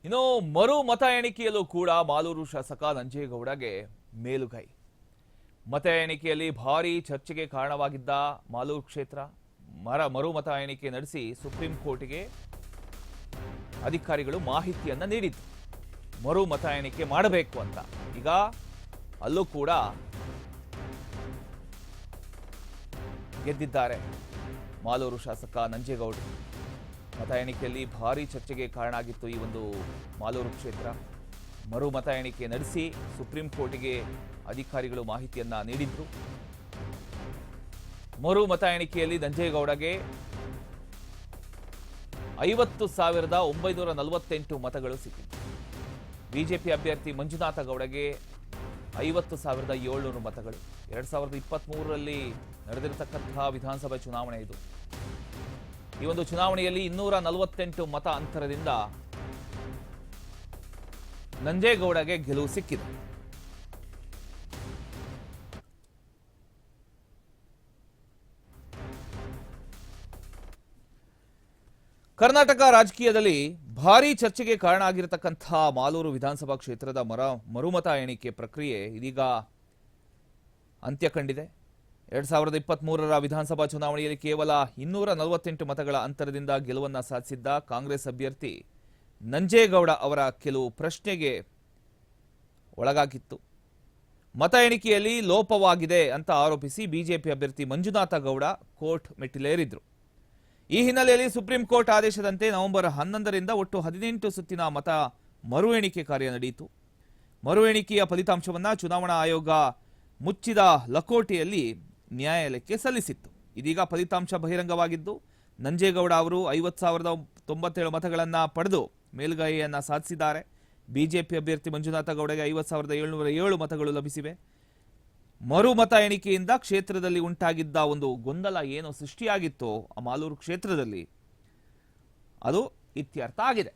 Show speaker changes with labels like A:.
A: ಇನ್ನು ಮರು ಮತ ಎಣಿಕೆಯಲ್ಲೂ ಕೂಡ ಮಾಲೂರು ಶಾಸಕ ನಂಜೇಗೌಡಗೆ ಮೇಲುಗೈ. ಮತ ಎಣಿಕೆಯಲ್ಲಿ ಭಾರೀ ಚರ್ಚೆಗೆ ಕಾರಣವಾಗಿದ್ದ ಮಾಲೂರು ಕ್ಷೇತ್ರ ಮರು ಮತ ಎಣಿಕೆ ನಡೆಸಿ ಸುಪ್ರೀಂ ಕೋರ್ಟ್ಗೆ ಅಧಿಕಾರಿಗಳು ಮಾಹಿತಿಯನ್ನ ನೀಡಿದ್ರು. ಮರು ಮತ ಎಣಿಕೆ ಮಾಡಬೇಕು ಅಂತ. ಈಗ ಅಲ್ಲೂ ಕೂಡ ಗೆದ್ದಿದ್ದಾರೆ ಮಾಲೂರು ಶಾಸಕ ನಂಜೇಗೌಡರು. ಮತ ಎಣಿಕೆಯಲ್ಲಿ ಭಾರೀ ಚರ್ಚೆಗೆ ಕಾರಣ ಆಗಿತ್ತು ಈ ಒಂದು ಮಾಲೂರು ಕ್ಷೇತ್ರ. ಮರು ಮತ ಎಣಿಕೆ ನಡೆಸಿ ಸುಪ್ರೀಂ ಕೋರ್ಟ್ಗೆ ಅಧಿಕಾರಿಗಳು ಮಾಹಿತಿಯನ್ನ ನೀಡಿದ್ರು. ಮರು ಮತ ಎಣಿಕೆಯಲ್ಲಿ ನಂಜೇಗೌಡಗೆ 50,948 ಮತಗಳು ಸಿಕ್ಕಿವೆ. ಬಿಜೆಪಿ ಅಭ್ಯರ್ಥಿ ಮಂಜುನಾಥ ಗೌಡಗೆ 50,700 ಮತಗಳು. 2023ರಲ್ಲಿ ನಡೆದಿರತಕ್ಕಂತಹ ವಿಧಾನಸಭೆ ಚುನಾವಣೆ ಇದು. ಈ ಒಂದು ಚುನಾವಣೆಯಲ್ಲಿ 248 ಮತ ಅಂತರದಿಂದ ನಂಜೇಗೌಡಗೆ ಗೆಲುವು ಸಿಕ್ಕಿದೆ. ಕರ್ನಾಟಕ ರಾಜಕೀಯದಲ್ಲಿ ಭಾರೀ ಚರ್ಚೆಗೆ ಕಾರಣ ಆಗಿರತಕ್ಕಂತಹ ಮಾಲೂರು ವಿಧಾನಸಭಾ ಕ್ಷೇತ್ರದ ಮರುಮತ ಎಣಿಕೆ ಪ್ರಕ್ರಿಯೆ ಇದೀಗ ಅಂತ್ಯ ಕಂಡಿದೆ. 2023ರ ವಿಧಾನಸಭಾ ಚುನಾವಣೆಯಲ್ಲಿ ಕೇವಲ 248 ಮತಗಳ ಅಂತರದಿಂದ ಗೆಲುವನ್ನು ಸಾಧಿಸಿದ್ದ ಕಾಂಗ್ರೆಸ್ ಅಭ್ಯರ್ಥಿ ನಂಜೇಗೌಡ ಅವರ ಕೆಲವು ಪ್ರಶ್ನೆಗೆ ಒಳಗಾಗಿತ್ತು. ಮತ ಎಣಿಕೆಯಲ್ಲಿ ಲೋಪವಾಗಿದೆ ಅಂತ ಆರೋಪಿಸಿ ಬಿಜೆಪಿ ಅಭ್ಯರ್ಥಿ ಮಂಜುನಾಥ ಗೌಡ ಕೋರ್ಟ್ ಮೆಟ್ಟಿಲೇರಿದ್ರು. ಈ ಹಿನ್ನೆಲೆಯಲ್ಲಿ ಸುಪ್ರೀಂ ಕೋರ್ಟ್ ಆದೇಶದಂತೆ ನವೆಂಬರ್ 11ರಿಂದ ಒಟ್ಟು 18 ಸುತ್ತಿನ ಮತ ಮರು ಎಣಿಕೆ ಕಾರ್ಯ ನಡೆಯಿತು. ಮರು ಎಣಿಕೆಯ ಫಲಿತಾಂಶವನ್ನು ಚುನಾವಣಾ ಆಯೋಗ ಮುಚ್ಚಿದ ಲಕೋಟೆಯಲ್ಲಿ ನ್ಯಾಯಾಲಯಕ್ಕೆ ಸಲ್ಲಿಸಿತ್ತು. ಇದೀಗ ಫಲಿತಾಂಶ ಬಹಿರಂಗವಾಗಿದ್ದು ನಂಜೇಗೌಡ ಅವರು 50,097 ಮತಗಳನ್ನು ಪಡೆದು ಮೇಲುಗೈಯನ್ನು ಸಾಧಿಸಿದ್ದಾರೆ. ಬಿಜೆಪಿ ಅಭ್ಯರ್ಥಿ ಮಂಜುನಾಥ ಗೌಡಗೆ 50,707 ಮತಗಳು ಲಭಿಸಿವೆ. ಮರು ಮತ ಎಣಿಕೆಯಿಂದ ಕ್ಷೇತ್ರದಲ್ಲಿ ಉಂಟಾಗಿದ್ದ ಒಂದು ಗೊಂದಲ ಏನು ಸೃಷ್ಟಿಯಾಗಿತ್ತೋ ಆ ಮಾಲೂರು ಕ್ಷೇತ್ರದಲ್ಲಿ ಅದು ಇತ್ಯರ್ಥ ಆಗಿದೆ.